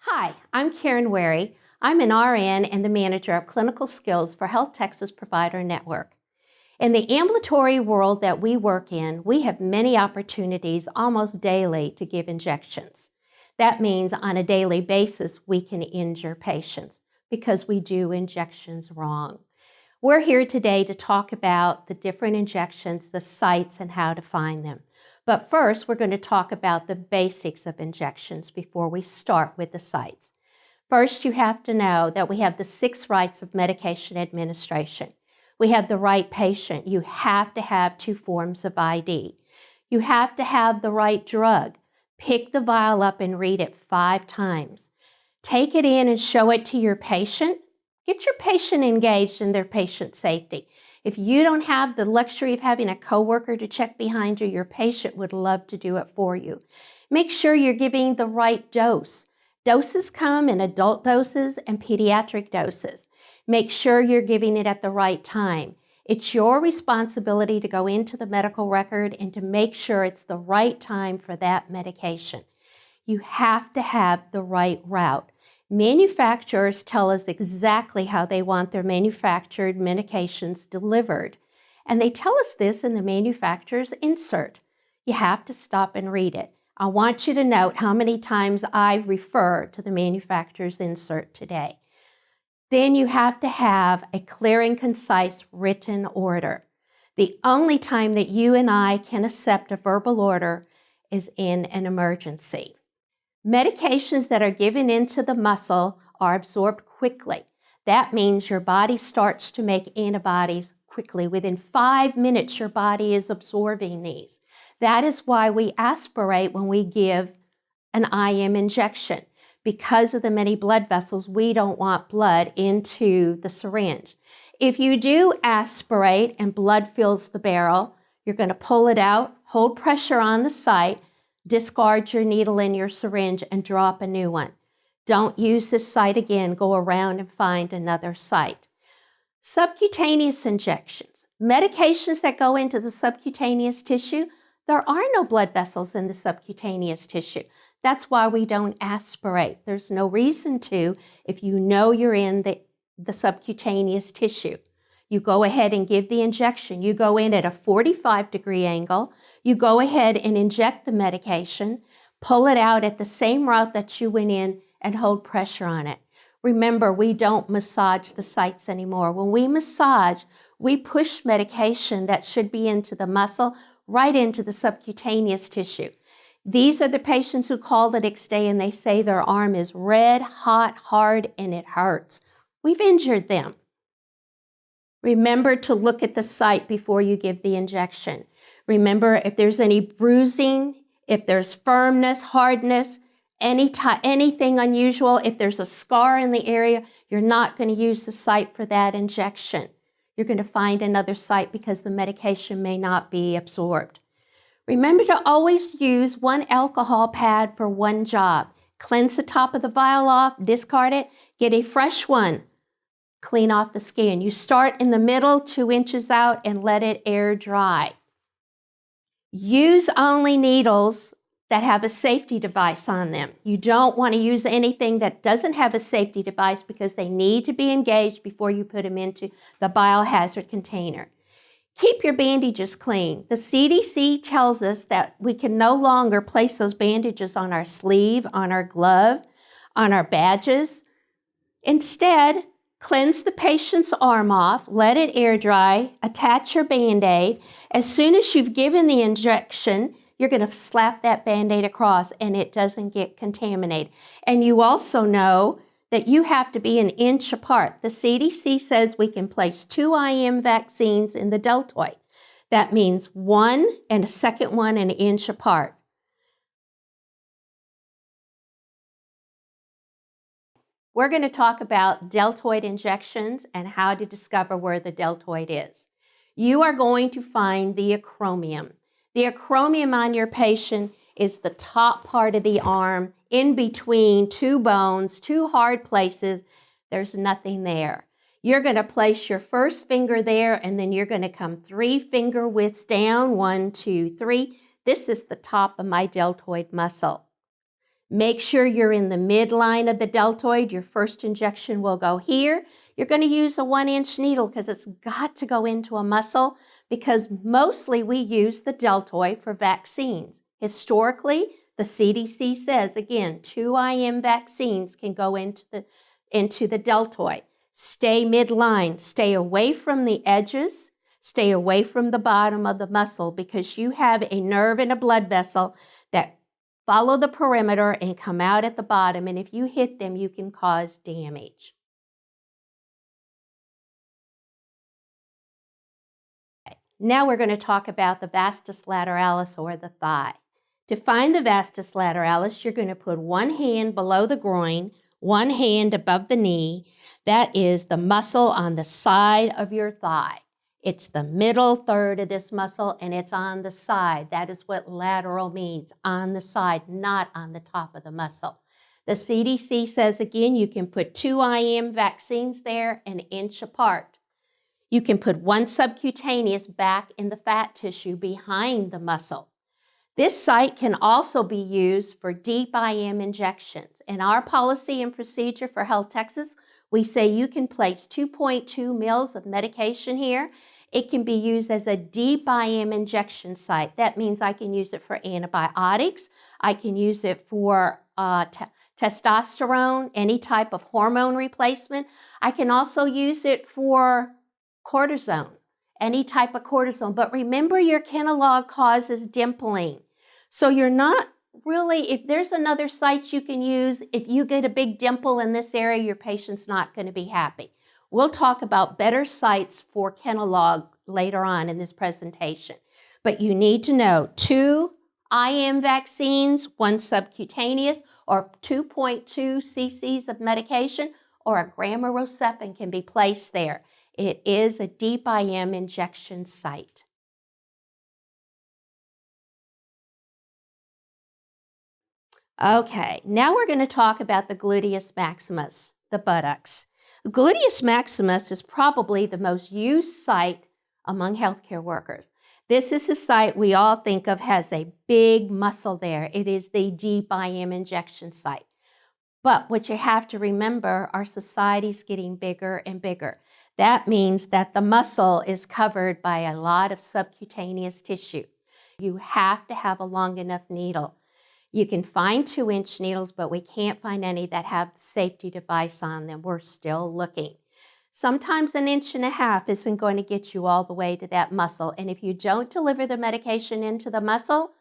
Hi, I'm Karen Wharry. I'm an RN and the manager of clinical skills for HealthTexas Provider Network. In the ambulatory world that we work in, we have many opportunities almost daily to give injections. That means on a daily basis, we can injure patients because we do injections wrong. We're here today to talk about the different injections, the sites, and how to find them. But first, we're going to talk about the basics of injections before we start with the sites. First, you have to know that we have the 6 rights of medication administration. We have the right patient. You have to have 2 forms of ID. You have to have the right drug. Pick the vial up and read it 5 times. Take it in and show it to your patient. Get your patient engaged in their patient safety. If you don't have the luxury of having a coworker to check behind you, your patient would love to do it for you. Make sure you're giving the right dose. Doses come in adult doses and pediatric doses. Make sure you're giving it at the right time. It's your responsibility to go into the medical record and to make sure it's the right time for that medication. You have to have the right route. Manufacturers tell us exactly how they want their manufactured medications delivered. And they tell us this in the manufacturer's insert. You have to stop and read it. I want you to note how many times I refer to the manufacturer's insert today. Then you have to have a clear and concise written order. The only time that you and I can accept a verbal order is in an emergency. Medications that are given into the muscle are absorbed quickly. That means your body starts to make antibodies quickly. Within 5 minutes, your body is absorbing these. That is why we aspirate when we give an IM injection. Because of the many blood vessels, we don't want blood into the syringe. If you do aspirate and blood fills the barrel, you're going to pull it out, hold pressure on the site, discard your needle and your syringe and drop a new one. Don't use this site again. Go around and find another site. Subcutaneous injections. Medications that go into the subcutaneous tissue, there are no blood vessels in the subcutaneous tissue. That's why we don't aspirate. There's no reason to if you know you're in the subcutaneous tissue. You go ahead and give the injection. You go in at a 45-degree angle. You go ahead and inject the medication, pull it out at the same route that you went in, and hold pressure on it. Remember, we don't massage the sites anymore. When we massage, we push medication that should be into the muscle right into the subcutaneous tissue. These are the patients who call the next day and they say their arm is red, hot, hard, and it hurts. We've injured them. Remember to look at the site before you give the injection. Remember if there's any bruising, if there's firmness, hardness, anything unusual, if there's a scar in the area, you're not going to use the site for that injection. You're going to find another site because the medication may not be absorbed. Remember to always use one alcohol pad for one job. Cleanse the top of the vial off, discard it, get a fresh one. Clean off the skin. You start in the middle, 2 inches out, and let it air dry. Use only needles that have a safety device on them. You don't want to use anything that doesn't have a safety device because they need to be engaged before you put them into the biohazard container. Keep your bandages clean. The CDC tells us that we can no longer place those bandages on our sleeve, on our glove, on our badges. Instead, cleanse the patient's arm off, let it air dry, attach your Band-Aid. As soon as you've given the injection, you're going to slap that Band-Aid across and it doesn't get contaminated. And you also know that you have to be an inch apart. The CDC says we can place 2 IM vaccines in the deltoid. That means 1 and a second one an inch apart. We're going to talk about deltoid injections and how to discover where the deltoid is. You are going to find the acromion. The acromion on your patient is the top part of the arm in between 2 bones, 2 hard places. There's nothing there. You're going to place your first finger there and then you're going to come 3 finger widths down, 1, 2, 3. This is the top of my deltoid muscle. Make sure you're in the midline of the deltoid. Your first injection will go here. You're going to use a 1-inch needle because it's got to go into a muscle, because mostly we use the deltoid for vaccines. Historically, the CDC says, again, 2 IM vaccines can go into the deltoid. Stay midline. Stay away from the edges. Stay away from the bottom of the muscle, because you have a nerve and a blood vessel that follow the perimeter and come out at the bottom, and if you hit them, you can cause damage. Now we're going to talk about the vastus lateralis, or the thigh. To find the vastus lateralis, you're going to put one hand below the groin, one hand above the knee. That is the muscle on the side of your thigh. It's the middle third of this muscle, and it's on the side. That is what lateral means, on the side, not on the top of the muscle. The CDC says, again, you can put 2 IM vaccines there an inch apart. You can put one subcutaneous back in the fat tissue behind the muscle. This site can also be used for deep IM injections. In our policy and procedure for HealthTexas, we say you can place 2.2 mils of medication here. It can be used as a deep IM injection site. That means I can use it for antibiotics. I can use it for testosterone, any type of hormone replacement. I can also use it for cortisone, any type of cortisone. But remember, your Kenalog causes dimpling. So you're not really, if there's another site you can use, if you get a big dimple in this area, your patient's not going to be happy. We'll talk about better sites for Kenalog later on in this presentation. But you need to know 2 IM vaccines, 1 subcutaneous, or 2.2 cc's of medication, or a gram of Rocephin can be placed there. It is a deep IM injection site. Okay, now we're going to talk about the Gluteeus Maximus, the buttocks. The Gluteeus Maximus is probably the most used site among healthcare workers. This is the site we all think of has a big muscle there. It is the deep IM injection site. But what you have to remember, our society's getting bigger and bigger. That means that the muscle is covered by a lot of subcutaneous tissue. You have to have a long enough needle. You can find 2-inch needles, but we can't find any that have the safety device on them. We're still looking. Sometimes 1.5 inches isn't going to get you all the way to that muscle. And if you don't deliver the medication into the muscle,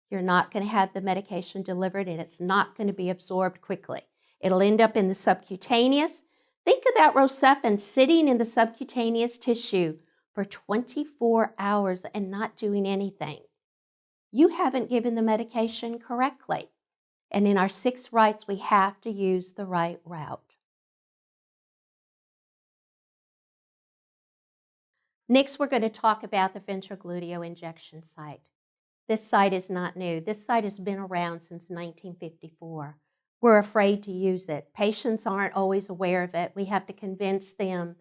you're not going to have the medication delivered, and it's not going to be absorbed quickly. It'll end up in the subcutaneous. Think of that Rocephin sitting in the subcutaneous tissue for 24 hours and not doing anything. You haven't given the medication correctly. And in our 6 rights, we have to use the right route. Next, we're going to talk about the Ventrogluteal injection site. This site is not new. This site has been around since 1954. We're afraid to use it. Patients aren't always aware of it. We have to convince them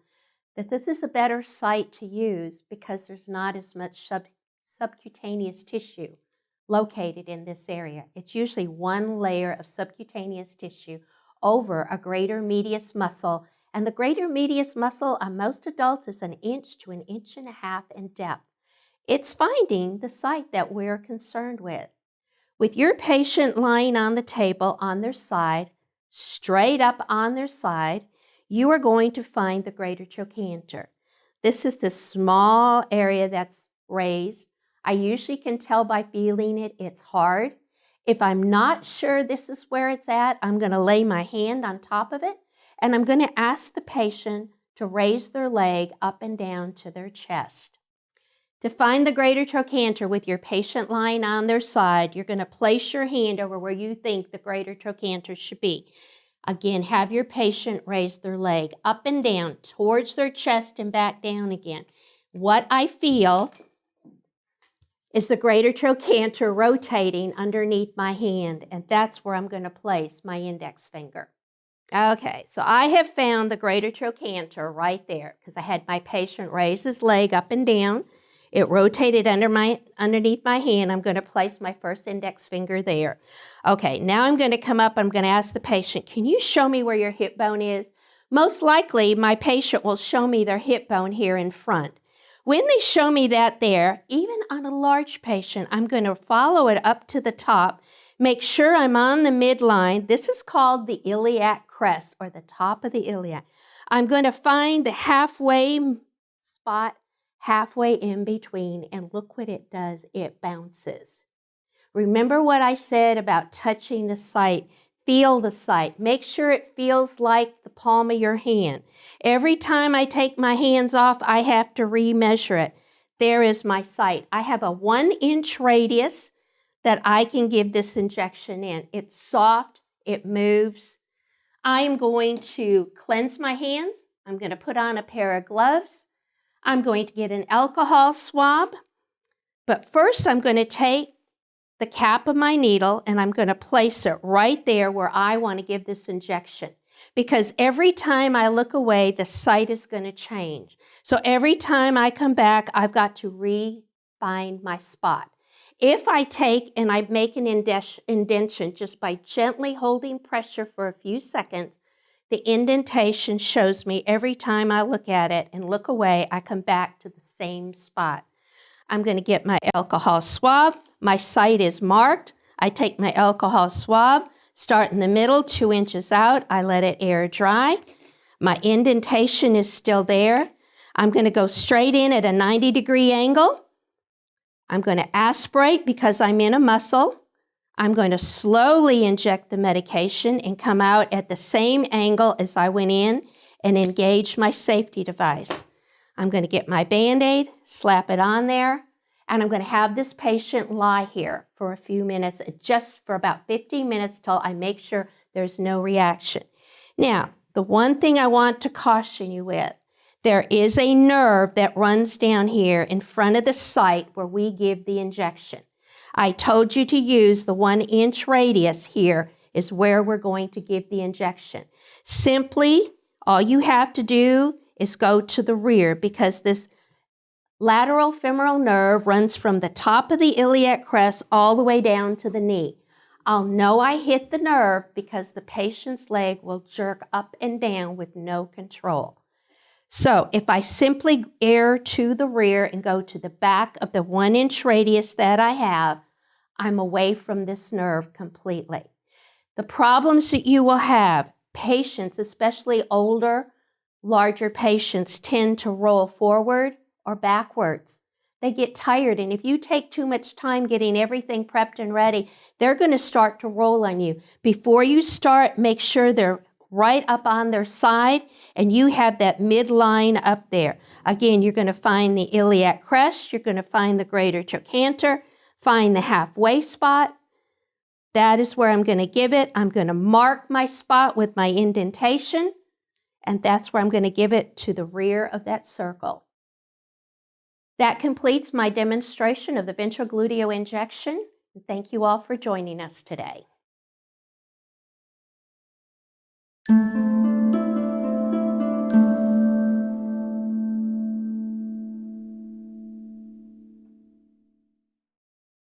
that this is a better site to use because there's not as much subcutaneous tissue located in this area. It's usually 1 layer of subcutaneous tissue over a greater medius muscle, and the greater medius muscle on most adults is 1 inch to 1.5 inches in depth. It's finding the site that we're concerned with. With your patient lying on the table on their side, straight up on their side, you are going to find the greater trochanter. This is the small area that's raised. I usually can tell by feeling it, it's hard. If I'm not sure this is where it's at, I'm going to lay my hand on top of it, and I'm going to ask the patient to raise their leg up and down to their chest. To find the greater trochanter with your patient lying on their side, you're going to place your hand over where you think the greater trochanter should be. Again, have your patient raise their leg up and down towards their chest and back down again. What I feel is the greater trochanter rotating underneath my hand, and that's where I'm going to place my index finger. Okay, so I have found the greater trochanter right there because I had my patient raise his leg up and down. It rotated underneath my hand. I'm going to place my first index finger there. Okay, now I'm going to come up. I'm going to ask the patient, can you show me where your hip bone is? Most likely, my patient will show me their hip bone here in front. When they show me that there, even on a large patient, I'm going to follow it up to the top, make sure I'm on the midline. This is called the iliac crest, or the top of the iliac. I'm going to find the halfway spot, halfway in between, and look what it does. It bounces. Remember what I said about touching the site. Feel the site. Make sure it feels like the palm of your hand. Every time I take my hands off, I have to remeasure it. There is my site. I have a 1-inch radius that I can give this injection in. It's soft. It moves. I'm going to cleanse my hands. I'm going to put on a pair of gloves. I'm going to get an alcohol swab. But first, I'm going to take the cap of my needle, and I'm going to place it right there where I want to give this injection. Because every time I look away, the site is going to change. So every time I come back, I've got to refine my spot. If I take and I make an indentation just by gently holding pressure for a few seconds, the indentation shows me every time I look at it and look away, I come back to the same spot. I'm going to get my alcohol swab. My site is marked. I take my alcohol swab, start in the middle, 2 inches out. I let it air dry. My indentation is still there. I'm going to go straight in at a 90-degree angle. I'm going to aspirate because I'm in a muscle. I'm going to slowly inject the medication and come out at the same angle as I went in and engage my safety device. I'm going to get my Band-Aid, slap it on there, and I'm going to have this patient lie here for a few minutes, just for about 15 minutes till I make sure there's no reaction. Now, the one thing I want to caution you with, there is a nerve that runs down here in front of the site where we give the injection. I told you to use the 1-inch radius here is where we're going to give the injection. Simply, all you have to do is go to the rear, because this lateral femoral nerve runs from the top of the iliac crest all the way down to the knee. I'll know I hit the nerve because the patient's leg will jerk up and down with no control. So if I simply err to the rear and go to the back of the 1-inch radius that I have, I'm away from this nerve completely. The problems that you will have, patients, especially older, larger patients, tend to roll forward or backwards. They get tired, and if you take too much time getting everything prepped and ready, they're going to start to roll on you. Before you start, make sure they're right up on their side, and you have that midline up there. Again, you're going to find the iliac crest, you're going to find the greater trochanter, find the halfway spot. That is where I'm going to give it. I'm going to mark my spot with my indentation, and that's where I'm going to give it, to the rear of that circle. That completes my demonstration of the ventrogluteal injection. Thank you all for joining us today.